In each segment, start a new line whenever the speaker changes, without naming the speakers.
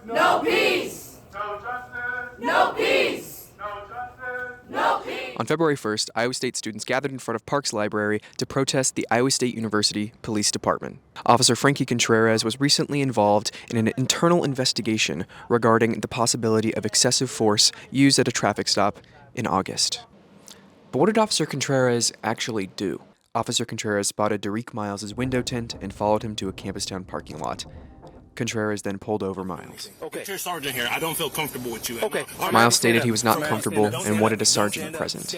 No peace!
No justice!
No peace!
No justice!
No peace!
On February 1st, Iowa State students gathered in front of Parks Library to protest the Iowa State University Police Department. Officer Frankie Contreras was recently involved in an internal investigation regarding the possibility of excessive force used at a traffic stop in August. But what did Officer Contreras actually do? Officer Contreras spotted Derek Miles' window tint and followed him to a campus town parking lot. Contreras then pulled over Miles.
Okay. You're sergeant here. I don't feel comfortable with you. Okay.
Miles stated he was not comfortable and wanted a sergeant present.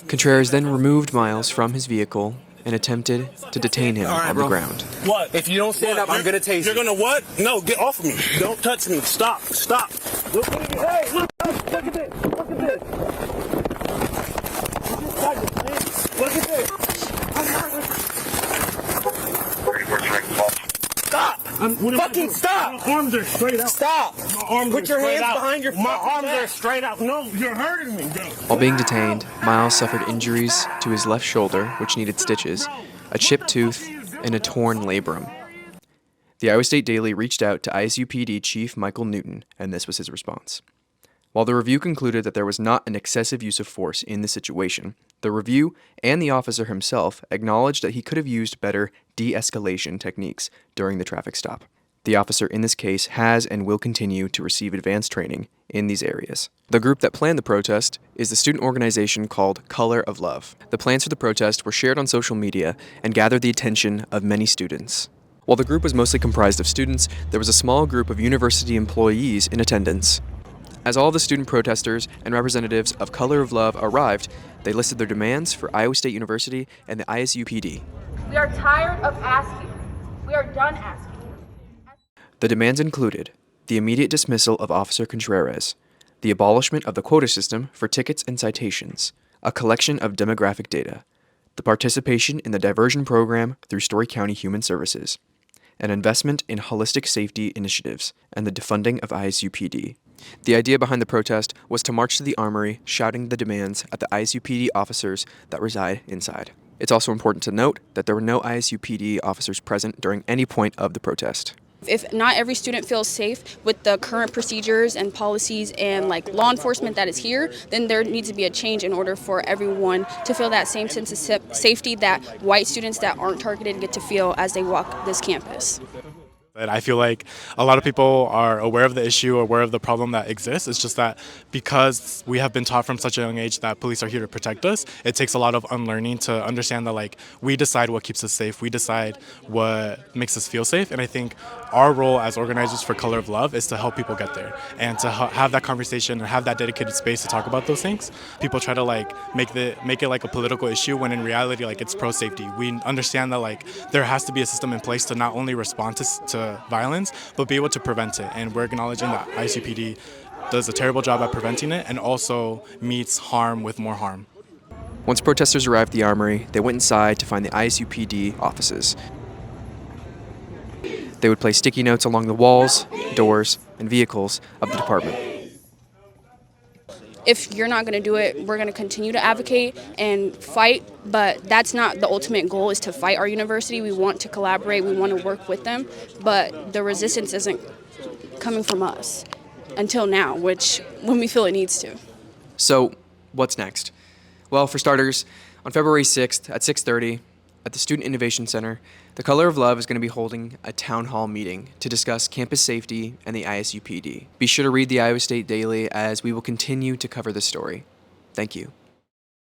Contreras then removed Miles from his vehicle and attempted to detain him on the ground.
What? If you don't stand up, I'm gonna tase you. You're gonna what? No, get off of me. Don't touch me. Stop. Stop. Look at me. Hey, look at this. Look at this. Look at this. Stop! Fucking stop! My arms are straight out. Stop! My arms Put your hands behind your My arms are straight out. No, you're hurting me, bro.
While being detained, Miles suffered injuries to his left shoulder, which needed stitches, a chipped tooth, and a torn labrum. The Iowa State Daily reached out to ISUPD Chief Michael Newton, and this was his response. While the review concluded that there was not an excessive use of force in the situation, the review and the officer himself acknowledged that he could have used better de-escalation techniques during the traffic stop. The officer in this case has and will continue to receive advanced training in these areas. The group that planned the protest is the student organization called Color of Love. The plans for the protest were shared on social media and gathered the attention of many students. While the group was mostly comprised of students, there was a small group of university employees in attendance. As all the student protesters and representatives of Color of Love arrived, they listed their demands for Iowa State University and the ISUPD.
We are tired of asking. We are done asking.
The demands included the immediate dismissal of Officer Contreras, the abolishment of the quota system for tickets and citations, a collection of demographic data, the participation in the diversion program through Story County Human Services, an investment in holistic safety initiatives, and the defunding of ISUPD. The idea behind the protest was to march to the armory, shouting the demands at the ISUPD officers that reside inside. It's also important to note that there were no ISUPD officers present during any point of the protest.
If not every student feels safe with the current procedures and policies and law enforcement that is here, then there needs to be a change in order for everyone to feel that same sense of safety that white students that aren't targeted get to feel as they walk this campus.
I feel like a lot of people are aware of the issue, aware of the problem that exists. It's just that because we have been taught from such a young age that police are here to protect us, it takes a lot of unlearning to understand that we decide what keeps us safe, we decide what makes us feel safe. And I think our role as organizers for Color of Love is to help people get there and to have that conversation and have that dedicated space to talk about those things. People try to make it like a political issue when in reality it's pro safety. We understand that there has to be a system in place to not only respond to violence, but be able to prevent it. And we're acknowledging that ISUPD does a terrible job at preventing it and also meets harm with more harm.
Once protesters arrived at the armory, they went inside to find the ISUPD offices. They would place sticky notes along the walls, doors, and vehicles of the department.
If you're not going to do it, we're going to continue to advocate and fight, but that's not the ultimate goal, is to fight our university. We want to collaborate, we want to work with them, but the resistance isn't coming from us until now, when we feel it needs to.
So, what's next? Well, for starters, on February 6th at 6:30 at the Student Innovation Center, the Color of Love is going to be holding a town hall meeting to discuss campus safety and the ISUPD. Be sure to read the Iowa State Daily as we will continue to cover this story. Thank you.